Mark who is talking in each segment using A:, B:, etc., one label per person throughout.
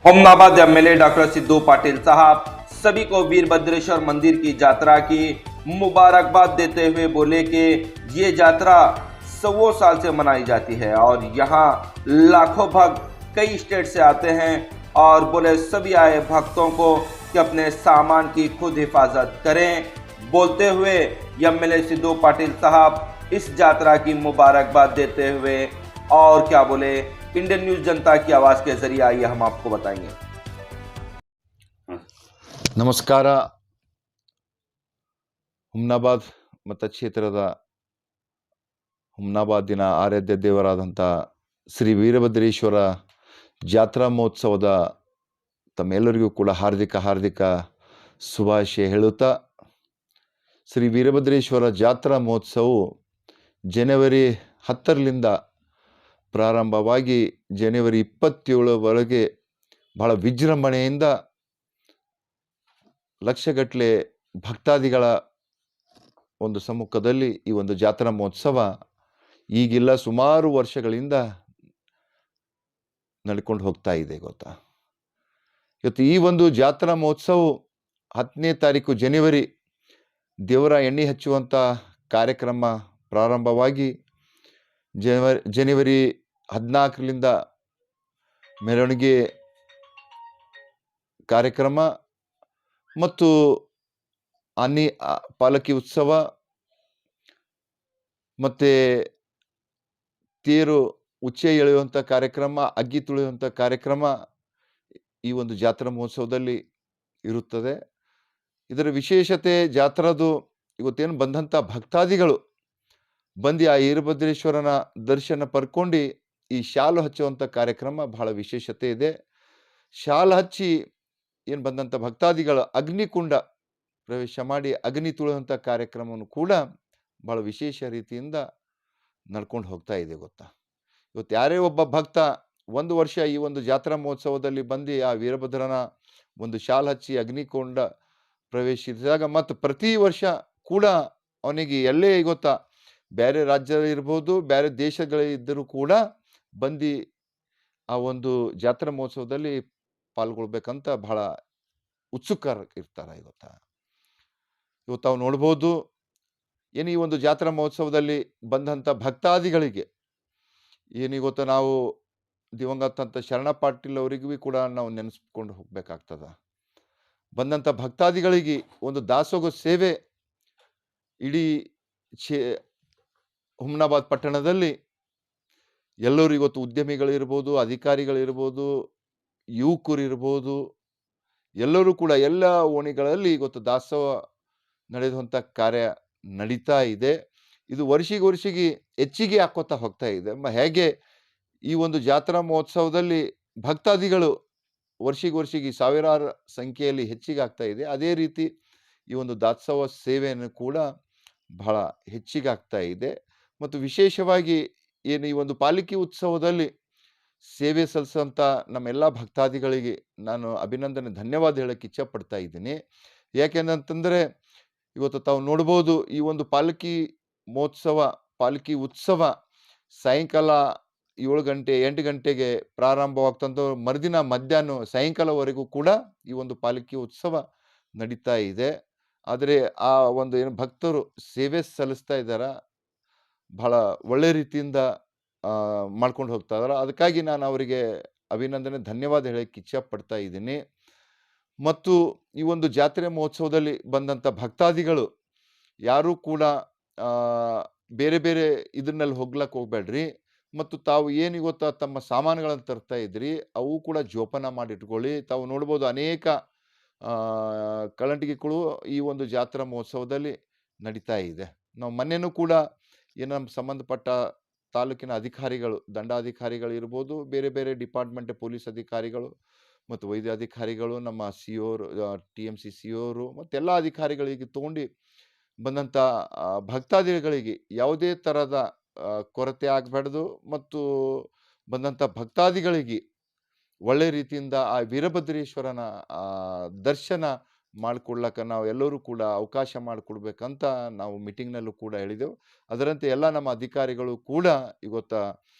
A: Homnabad MLA doctor Sidhu Patil साहब सभी को वीरभद्रेश्वर मंदिर की यात्रा की मुबारकबाद देते हुए बोले कि ये यात्रा 100 साल से मनाई जाती है और यहाँ लाखों भक्त कई स्टेट से आते हैं और बोले सभी आए भक्तों को कि अपने सामान की खुद हिफाजत करें। बोलते हुए एमएलए सिद्धू पाटिल साहब इस यात्रा की मुबारकबाद देते हुए और क्या बोले, इंडियन न्यूज जनता की आवाज़ के जरिए आइए हम आपको बताएंगे।
B: ನಮಸ್ಕಾರ. ಹುಮ್ನಾಬಾದ್ ಮತಕ್ಷೇತ್ರದ ಹುಮ್ನಾಬಾದಿನ ಆರಾಧ್ಯ ದೇವರಾದಂಥ ಶ್ರೀ ವೀರಭದ್ರೇಶ್ವರ ಜಾತ್ರಾ ಮಹೋತ್ಸವದ ತಮ್ಮೆಲ್ಲರಿಗೂ ಕೂಡ ಹಾರ್ದಿಕ ಶುಭಾಶಯ ಹೇಳುತ್ತಾ, ಶ್ರೀ ವೀರಭದ್ರೇಶ್ವರ ಜಾತ್ರಾ ಮಹೋತ್ಸವವು ಜನವರಿ 10ರಿಂದ ಪ್ರಾರಂಭವಾಗಿ ಜನವರಿ 27ವರೆಗೆ ಬಹಳ ವಿಜೃಂಭಣೆಯಿಂದ ಲಕ್ಷಗಟ್ಟಲೆ ಭಕ್ತಾದಿಗಳ ಒಂದು ಸಮ್ಮುಖದಲ್ಲಿ ಈ ಒಂದು ಜಾತ್ರಾ ಮಹೋತ್ಸವ ಈಗಿಲ್ಲ, ಸುಮಾರು ವರ್ಷಗಳಿಂದ ನಡ್ಕೊಂಡು ಹೋಗ್ತಾ ಇದೆ ಗೊತ್ತಾ. ಇವತ್ತು ಈ ಒಂದು ಜಾತ್ರಾ ಮಹೋತ್ಸವ 10ನೇ ತಾರೀಕು ಜನವರಿ ದೇವರ ಎಣ್ಣೆ ಹಚ್ಚುವಂಥ ಕಾರ್ಯಕ್ರಮ ಪ್ರಾರಂಭವಾಗಿ ಜನವರಿ 14ರಿಂದ ಮೆರವಣಿಗೆ ಕಾರ್ಯಕ್ರಮ ಮತ್ತು ಪಾಲಕಿ ಉತ್ಸವ ಮತ್ತು ತೇರು ಉಚ್ಚೆ ಎಳೆಯುವಂಥ ಕಾರ್ಯಕ್ರಮ, ಅಗ್ಗಿ ತುಳಿಯುವಂಥ ಕಾರ್ಯಕ್ರಮ ಈ ಒಂದು ಜಾತ್ರಾ ಮಹೋತ್ಸವದಲ್ಲಿ ಇರುತ್ತದೆ. ಇದರ ವಿಶೇಷತೆ ಜಾತ್ರಾದು ಇವತ್ತೇನು ಬಂದಂಥ ಭಕ್ತಾದಿಗಳು ಬಂದು ಆ ವೀರಭದ್ರೇಶ್ವರನ ದರ್ಶನ ಪಡ್ಕೊಂಡು ಈ ಶಾಲು ಹಚ್ಚುವಂಥ ಕಾರ್ಯಕ್ರಮ ಬಹಳ ವಿಶೇಷತೆ ಇದೆ. ಶಾಲು ಹಚ್ಚಿ ಏನು ಬಂದಂಥ ಭಕ್ತಾದಿಗಳು ಅಗ್ನಿಕುಂಡ ಪ್ರವೇಶ ಮಾಡಿ ಅಗ್ನಿ ತುಳಿಯುವಂಥ ಕಾರ್ಯಕ್ರಮವನ್ನು ಕೂಡ ಭಾಳ ವಿಶೇಷ ರೀತಿಯಿಂದ ನಡ್ಕೊಂಡು ಹೋಗ್ತಾ ಇದೆ ಗೊತ್ತಾ. ಇವತ್ತು ಯಾರೇ ಒಬ್ಬ ಭಕ್ತ ಒಂದು ವರ್ಷ ಈ ಒಂದು ಜಾತ್ರಾ ಮಹೋತ್ಸವದಲ್ಲಿ ಬಂದು ಆ ವೀರಭದ್ರನ ಒಂದು ಶಾಲು ಹಚ್ಚಿ ಅಗ್ನಿಕುಂಡ ಪ್ರವೇಶಿಸಿದಾಗ ಮತ್ತು ಪ್ರತಿ ವರ್ಷ ಕೂಡ ಅವನಿಗೆ ಎಲ್ಲೇ ಗೊತ್ತಾ, ಬೇರೆ ರಾಜ್ಯ ಇರ್ಬೋದು, ಬೇರೆ ದೇಶಗಳಿದ್ದರೂ ಕೂಡ ಬಂದು ಆ ಒಂದು ಜಾತ್ರಾ ಮಹೋತ್ಸವದಲ್ಲಿ ಪಾಲ್ಗೊಳ್ಬೇಕಂತ ಬಹಳ ಉತ್ಸುಕರ ಇರ್ತಾರೆ ಇವತ್ತ. ಇವತ್ತು ನಾವು ನೋಡ್ಬೋದು ಏನು ಈ ಒಂದು ಜಾತ್ರಾ ಮಹೋತ್ಸವದಲ್ಲಿ ಬಂದಂಥ ಭಕ್ತಾದಿಗಳಿಗೆ ಏನು ಇವತ್ತು ನಾವು ದಿವಂಗತ ಶರಣ ಪಾಟೀಲ್ ಅವರಿಗೂ ಕೂಡ ನಾವು ನೆನೆಸ್ಕೊಂಡು ಹೋಗ್ಬೇಕಾಗ್ತದ. ಬಂದಂಥ ಭಕ್ತಾದಿಗಳಿಗೆ ಒಂದು ದಾಸೋಹ ಸೇವೆ ಇಡೀ ಹುಮ್ನಾಬಾದ್ ಪಟ್ಟಣದಲ್ಲಿ ಎಲ್ಲರೂ ಇವತ್ತು ಉದ್ಯಮಿಗಳಿರ್ಬೋದು, ಅಧಿಕಾರಿಗಳಿರ್ಬೋದು, ಯುವಕರಿರ್ಬೋದು, ಎಲ್ಲರೂ ಕೂಡ ಎಲ್ಲ ಓಣಿಗಳಲ್ಲಿ ಇವತ್ತು ದಾಸೋಹ ನಡೆಯುವಂಥ ಕಾರ್ಯ ನಡೀತಾ ಇದೆ. ಇದು ವರ್ಷಿಗೆ ಹೆಚ್ಚಿಗೆ ಹಾಕೋತಾ ಹೋಗ್ತಾ ಇದೆ. ಹೇಗೆ ಈ ಒಂದು ಜಾತ್ರಾ ಮಹೋತ್ಸವದಲ್ಲಿ ಭಕ್ತಾದಿಗಳು ವರ್ಷಿಗೆ ಸಾವಿರಾರು ಸಂಖ್ಯೆಯಲ್ಲಿ ಹೆಚ್ಚಿಗೆ ಆಗ್ತಾ ಇದೆ, ಅದೇ ರೀತಿ ಈ ಒಂದು ದಾಸೋಹ ಸೇವೆಯನ್ನು ಕೂಡ ಬಹಳ ಹೆಚ್ಚಿಗೆ ಆಗ್ತಾ ಇದೆ. ಮತ್ತು ವಿಶೇಷವಾಗಿ ಏನು ಈ ಒಂದು ಪಾಲಿಕೆ ಉತ್ಸವದಲ್ಲಿ ಸೇವೆ ಸಲ್ಲಿಸೋಂಥ ನಮ್ಮೆಲ್ಲ ಭಕ್ತಾದಿಗಳಿಗೆ ನಾನು ಅಭಿನಂದನೆ ಧನ್ಯವಾದ ಹೇಳಕ್ಕೆ ಇಚ್ಛಪಡ್ತಾ ಇದ್ದೀನಿ. ಯಾಕೆಂತಂದರೆ ಇವತ್ತು ತಾವು ನೋಡ್ಬೋದು ಈ ಒಂದು ಪಾಲಿಕೆ ಉತ್ಸವ ಸಾಯಂಕಾಲ 7 ಗಂಟೆ 8 ಗಂಟೆಗೆ ಪ್ರಾರಂಭವಾಗ್ತಂಥ ಮರುದಿನ ಮಧ್ಯಾಹ್ನ ಸಾಯಂಕಾಲವರೆಗೂ ಕೂಡ ಈ ಒಂದು ಪಾಲಿಕೆ ಉತ್ಸವ ನಡೀತಾ ಇದೆ. ಆದರೆ ಆ ಒಂದು ಏನು ಭಕ್ತರು ಸೇವೆ ಸಲ್ಲಿಸ್ತಾ ಇದ್ದಾರೆ, ಬಹಳ ಒಳ್ಳೆ ರೀತಿಯಿಂದ ಮಾಡ್ಕೊಂಡು ಹೋಗ್ತಾ ಇದ್ದಾರೆ. ಅದಕ್ಕಾಗಿ ನಾನು ಅವರಿಗೆ ಅಭಿನಂದನೆ ಧನ್ಯವಾದ ಹೇಳಕ್ಕೆ ಇಚ್ಛಪಡ್ತಾ ಇದ್ದೀನಿ. ಮತ್ತು ಈ ಒಂದು ಜಾತ್ರೆ ಮಹೋತ್ಸವದಲ್ಲಿ ಬಂದಂಥ ಭಕ್ತಾದಿಗಳು ಯಾರೂ ಕೂಡ ಬೇರೆ ಇದನ್ನಲ್ಲಿ ಹೋಗ್ಲಕ್ಕೆ ಹೋಗ್ಬೇಡ್ರಿ. ಮತ್ತು ತಾವು ಏನು ಇವತ್ತು ತಮ್ಮ ಸಾಮಾನುಗಳನ್ನು ತರ್ತಾ ಇದ್ರಿ ಅವು ಕೂಡ ಜೋಪಾನ ಮಾಡಿಟ್ಕೊಳ್ಳಿ. ತಾವು ನೋಡ್ಬೋದು ಅನೇಕ ಕಳ್ಳಂಟಿಗೆಗಳು ಈ ಒಂದು ಜಾತ್ರಾ ಮಹೋತ್ಸವದಲ್ಲಿ ನಡೀತಾ ಇದೆ. ನಾವು ಮೊನ್ನೆನೂ ಕೂಡ ಏನು ನಮ್ಮ ಸಂಬಂಧಪಟ್ಟ ತಾಲೂಕಿನ ಅಧಿಕಾರಿಗಳು, ದಂಡಾಧಿಕಾರಿಗಳು ಇರ್ಬೋದು, ಬೇರೆ ಡಿಪಾರ್ಟ್ಮೆಂಟ್ ಪೊಲೀಸ್ ಅಧಿಕಾರಿಗಳು ಮತ್ತು ವೈದ್ಯಾಧಿಕಾರಿಗಳು, ನಮ್ಮ ಸಿಒರು, TMC ಸಿಒರು ಮತ್ತು ಎಲ್ಲ ಅಧಿಕಾರಿಗಳಿಗೆ ತೊಗೊಂಡು ಬಂದಂಥ ಭಕ್ತಾದಿಗಳಿಗೆ ಯಾವುದೇ ಥರದ ಕೊರತೆ ಆಗಬಾರ್ದು ಮತ್ತು ಬಂದಂಥ ಭಕ್ತಾದಿಗಳಿಗೆ ಒಳ್ಳೆ ರೀತಿಯಿಂದ ಆ ವೀರಭದ್ರೇಶ್ವರನ ದರ್ಶನ ಮಾಡಿಕೊಡ್ಲಕ್ಕ ನಾವು ಎಲ್ಲರೂ ಕೂಡ ಅವಕಾಶ ಮಾಡಿಕೊಡ್ಬೇಕಂತ ನಾವು ಮೀಟಿಂಗ್ನಲ್ಲೂ ಕೂಡ ಹೇಳಿದೆವು. ಅದರಂತೆ ಎಲ್ಲ ನಮ್ಮ ಅಧಿಕಾರಿಗಳು ಕೂಡ ಇವತ್ತು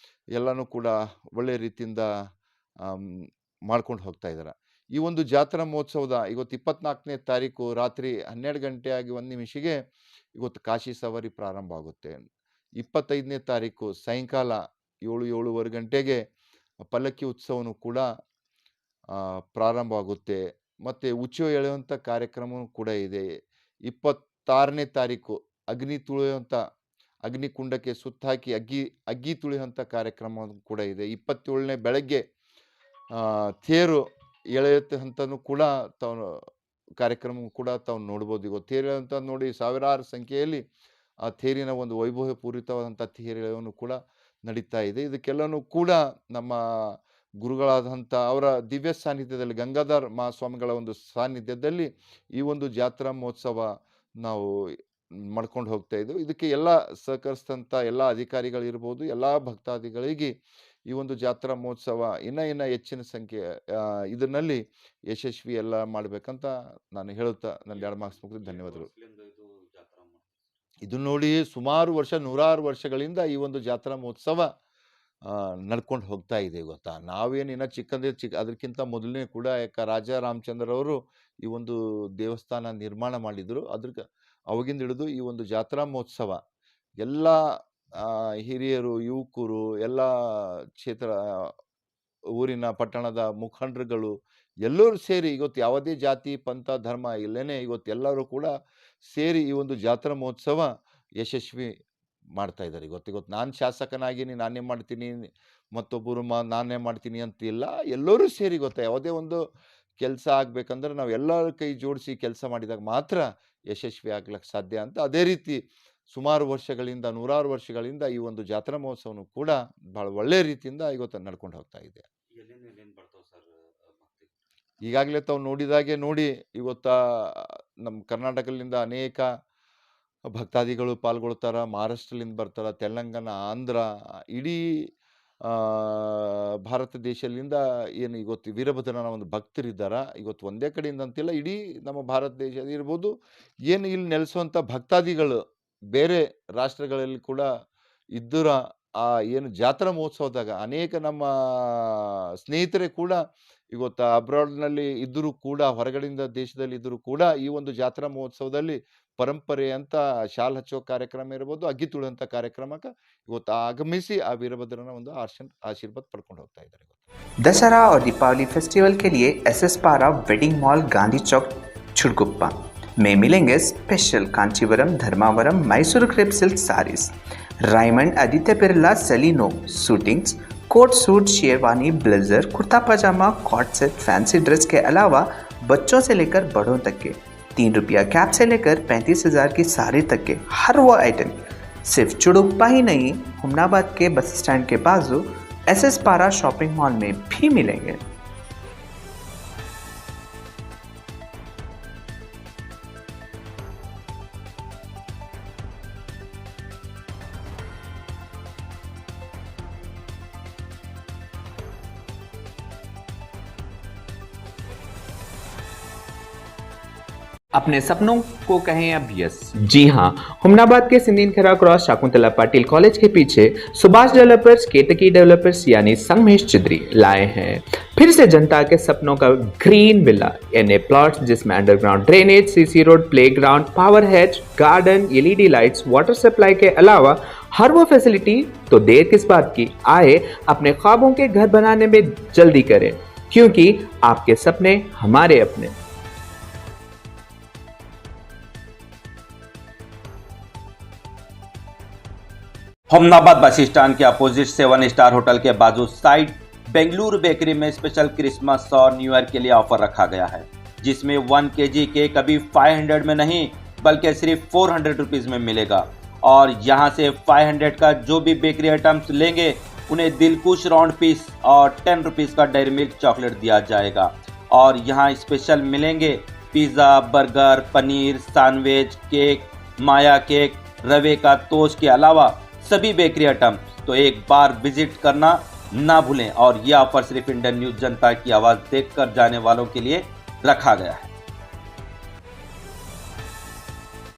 B: ಎಲ್ಲನೂ ಕೂಡ ಒಳ್ಳೆ ರೀತಿಯಿಂದ ಮಾಡ್ಕೊಂಡು ಹೋಗ್ತಾ ಇದ್ದಾರೆ. ಈ ಒಂದು ಜಾತ್ರಾ ಮಹೋತ್ಸವದ ಇವತ್ತು 24ನೇ ತಾರೀಕು ರಾತ್ರಿ 12 ಗಂಟೆ ಆಗಿ 1 ನಿಮಿಷಕ್ಕೆ ಇವತ್ತು ಕಾಶಿ ಸವಾರಿ ಪ್ರಾರಂಭ ಆಗುತ್ತೆ. 25ನೇ ತಾರೀಕು ಸಾಯಂಕಾಲ 7-7:30 ಗಂಟೆಗೆ ಪಲ್ಲಕ್ಕಿ ಉತ್ಸವನೂ ಕೂಡ ಪ್ರಾರಂಭ ಆಗುತ್ತೆ. ಮತ್ತು ಉಚ್ಚು ಎಳೆಯುವಂಥ ಕಾರ್ಯಕ್ರಮವೂ ಕೂಡ ಇದೆ. 26ನೇ ತಾರೀಕು ಅಗ್ನಿ ತುಳಿಯುವಂಥ ಅಗ್ನಿಕುಂಡಕ್ಕೆ ಸುತ್ತಾಕಿ ಅಗ್ಗಿ ತುಳಿಯುವಂಥ ಕಾರ್ಯಕ್ರಮ ಕೂಡ ಇದೆ. 27ನೇ ಬೆಳಗ್ಗೆ ತೇರು ಎಳೆಯುವಂಥದ್ದು ಕೂಡ ತಾವು ಕಾರ್ಯಕ್ರಮ ಕೂಡ ತಾವು ನೋಡ್ಬೋದು. ಇವತ್ತು ತೇರು ಎಳೆಯುವಂಥ ನೋಡಿ ಸಾವಿರಾರು ಸಂಖ್ಯೆಯಲ್ಲಿ ಆ ತೇರಿನ ಒಂದು ವೈಭವಪೂರಿತವಾದಂಥ ತೇರು ಎಳೆಯನ್ನು ಕೂಡ ನಡೀತಾ ಇದೆ. ಇದಕ್ಕೆಲ್ಲನೂ ಕೂಡ ನಮ್ಮ ಗುರುಗಳಾದಂಥ ಅವರ ದಿವ್ಯ ಸಾನ್ನಿಧ್ಯದಲ್ಲಿ ಗಂಗಾಧರ್ ಮಹಾಸ್ವಾಮಿಗಳ ಒಂದು ಸಾನ್ನಿಧ್ಯದಲ್ಲಿ ಈ ಒಂದು ಜಾತ್ರಾ ಮಹೋತ್ಸವ ನಾವು ಮಾಡ್ಕೊಂಡು ಹೋಗ್ತಾ ಇದ್ದೀವಿ. ಇದಕ್ಕೆ ಎಲ್ಲ ಸಹಕರಿಸಿದಂಥ ಎಲ್ಲ ಅಧಿಕಾರಿಗಳಿರ್ಬೋದು, ಎಲ್ಲ ಭಕ್ತಾದಿಗಳಿಗೆ ಈ ಒಂದು ಜಾತ್ರಾ ಮಹೋತ್ಸವ ಇನ್ನೂ ಹೆಚ್ಚಿನ ಸಂಖ್ಯೆ ಇದರಲ್ಲಿ ಯಶಸ್ವಿ ಎಲ್ಲ ಮಾಡಬೇಕಂತ ನಾನು ಹೇಳುತ್ತಾ ನನ್ನ 2 ಮಾರ್ಕ್ಸ್ ಮುಗಿದು ಧನ್ಯವಾದಗಳು. ಇದು ನೋಡಿ ಸುಮಾರು ವರ್ಷ 100 ವರ್ಷಗಳಿಂದ ಈ ಒಂದು ಜಾತ್ರಾ ಮಹೋತ್ಸವ ನಡ್ಕೊಂಡು ಹೋಗ್ತಾ ಇದೆ. ಗೊತ್ತಾ, ನಾವೇನು ಇನ್ನೂ ಅದಕ್ಕಿಂತ ಮೊದಲನೇ ಕೂಡ ರಾಜ ರಾಮಚಂದ್ರ ಅವರು ಈ ಒಂದು ದೇವಸ್ಥಾನ ನಿರ್ಮಾಣ ಮಾಡಿದರು. ಅವಾಗಿಂದ ಹಿಡಿದು ಈ ಒಂದು ಜಾತ್ರಾ ಮಹೋತ್ಸವ ಎಲ್ಲ ಹಿರಿಯರು, ಯುವಕರು, ಎಲ್ಲ ಕ್ಷೇತ್ರ ಊರಿನ ಪಟ್ಟಣದ ಮುಖಂಡರುಗಳು ಎಲ್ಲರೂ ಸೇರಿ ಇವತ್ತು ಯಾವುದೇ ಜಾತಿ ಪಂಥ ಧರ್ಮ ಇಲ್ಲೇನೆ ಇವತ್ತು ಎಲ್ಲರೂ ಕೂಡ ಸೇರಿ ಈ ಒಂದು ಜಾತ್ರಾ ಮಹೋತ್ಸವ ಯಶಸ್ವಿ ಮಾಡ್ತಾ ಇದ್ದಾರೆ. ಇವತ್ತು ನಾನು ಶಾಸಕನಾಗಿನಿ, ನಾನೇ ಮಾಡ್ತೀನಿ, ಮತ್ತೊಬ್ಬರು ನಾನೇ ಮಾಡ್ತೀನಿ ಅಂತಿಲ್ಲ. ಎಲ್ಲರೂ ಸೇರಿ ಯಾವುದೇ ಒಂದು ಕೆಲಸ ಆಗಬೇಕಂದ್ರೆ ನಾವು ಎಲ್ಲರ ಕೈ ಜೋಡಿಸಿ ಕೆಲಸ ಮಾಡಿದಾಗ ಮಾತ್ರ ಯಶಸ್ವಿ ಆಗ್ಲಿಕ್ಕೆ ಸಾಧ್ಯ ಅಂತ. ಅದೇ ರೀತಿ ಸುಮಾರು ವರ್ಷಗಳಿಂದ 100 ವರ್ಷಗಳಿಂದ ಈ ಒಂದು ಜಾತ್ರಾ ಮಹೋತ್ಸವನು ಕೂಡ ಭಾಳ ಒಳ್ಳೆಯ ರೀತಿಯಿಂದ ಇವತ್ತು ನಡ್ಕೊಂಡು ಹೋಗ್ತಾ ಇದೆ. ಈಗಾಗಲೇ ತಾವು ನೋಡಿದಾಗೆ ನೋಡಿ ಇವತ್ತ ನಮ್ಮ ಕರ್ನಾಟಕದಿಂದ ಅನೇಕ ಭಕ್ತಾದಿಗಳು ಪಾಲ್ಗೊಳ್ತಾರೆ. ಮಹಾರಾಷ್ಟ್ರದಿಂದ ಬರ್ತಾರೆ, ತೆಲಂಗಾಣ, ಆಂಧ್ರ, ಇಡೀ ಭಾರತ ದೇಶದಿಂದ ಏನು ಇವತ್ತು ವೀರಭದ್ರನ ಒಂದು ಭಕ್ತರಿದ್ದಾರೆ. ಇವತ್ತು ಒಂದೇ ಕಡೆಯಿಂದ ಅಂತಿಲ್ಲ, ಇಡೀ ನಮ್ಮ ಭಾರತ ದೇಶ ಇರ್ಬೋದು, ಏನು ಇಲ್ಲಿ ನೆಲೆಸುವಂಥ ಭಕ್ತಾದಿಗಳು ಬೇರೆ ರಾಷ್ಟ್ರಗಳಲ್ಲಿ ಕೂಡ ಇದ್ದರ ಆ ಏನು ಜಾತ್ರಾ ಮಹೋತ್ಸವದಾಗ ಅನೇಕ ನಮ್ಮ ಸ್ನೇಹಿತರೇ ಕೂಡ ಇವತ್ತು ಅಬ್ರಾಡ್ನಲ್ಲಿ ಇದ್ದರೂ ಕೂಡ, ಹೊರಗಡೆಯಿಂದ ದೇಶದಲ್ಲಿ ಇದ್ದರೂ ಕೂಡ ಈ ಒಂದು ಜಾತ್ರಾ ಮಹೋತ್ಸವದಲ್ಲಿ ಪರಂಪರೆ ಅಂತ ಶಾಲ್ ಹಚ್ಚೋ ಕಾರ್ಯಕ್ರಮ ಇರ್ಬೋದು, ಅಗ್ಗಿ ತುಳಿಯುವಂಥ ಕಾರ್ಯಕ್ರಮಕ್ಕೆ ಇವತ್ತು ಆಗಮಿಸಿ ಆ ವೀರಭದ್ರನ ಒಂದು ಆಶೀರ್ವಾದ ಪಡ್ಕೊಂಡು ಹೋಗ್ತಾ ಇದ್ದಾರೆ.
C: दशहरा और दीपावली फेस्टिवल के लिए SS पारा वेडिंग मॉल गांधी चौक छुड़गुप्पा में मिलेंगे special Kanchivaram, Dharmavaram, Mysore crepe silk sarees, Raymond, Aditya Birla, सेलिनो suitings, coat suit, sherwani, blazer, kurta pyjama, coat set, fancy dress के अलावा बच्चों से लेकर बड़ों तक के 3 रुपया कैप से लेकर 35,000 की साड़ी तक के हर वो आइटम सिर्फ चुड़ुप्पा ही नहीं, हुमनाबाद के बस स्टैंड के बाजू SS पारा शॉपिंग मॉल में भी मिलेंगे। अपने सपनों को कहें अब यस। जी हाँ, हुमनाबाद के सिंदीन खरा क्रॉस शाकुंतला पाटिल कॉलेज के पीछे सुभाष डेवलपर्स, केतकी डेवलपर्स यानी संगमेश चिद्री लाए हैं फिर से जनता के सपनों का ग्रीन विला यानी प्लॉट्स जिसमें underground drainage, CC road, playground, power head, garden, LED lights, water supply के अलावा हर वो फैसिलिटी। तो देर किस बात की, आए अपने ख्वाबों के घर बनाने में जल्दी करें, क्योंकि आपके सपने हमारे अपने।
A: हुमनाबाद बस स्टैंड के अपोजिट 7 स्टार होटल के बाजू साइड बेंगलुरु बेकरी में स्पेशल क्रिसमस और न्यू ईयर के लिए ऑफर रखा गया है, जिसमें 1 kg केक अभी 500 में नहीं बल्कि सिर्फ 400 रुपीज में मिलेगा। और यहाँ से 500 का जो भी बेकरी आइटम्स लेंगे उन्हें दिलकुश राउंड पीस और 10 रुपीज का डेयरी मिल्क चॉकलेट दिया जाएगा। और यहाँ स्पेशल मिलेंगे pizza, burger, paneer, sandwich, cake, माया केक, रवे का तोश के अलावा सभी बेकरी आइटम। तो एक बार विजिट करना ना भूलें। और यह ऑफर सिर्फ इंडियन न्यूज जनता की आवाज़ देखकर जाने वालों के लिए रखा गया है।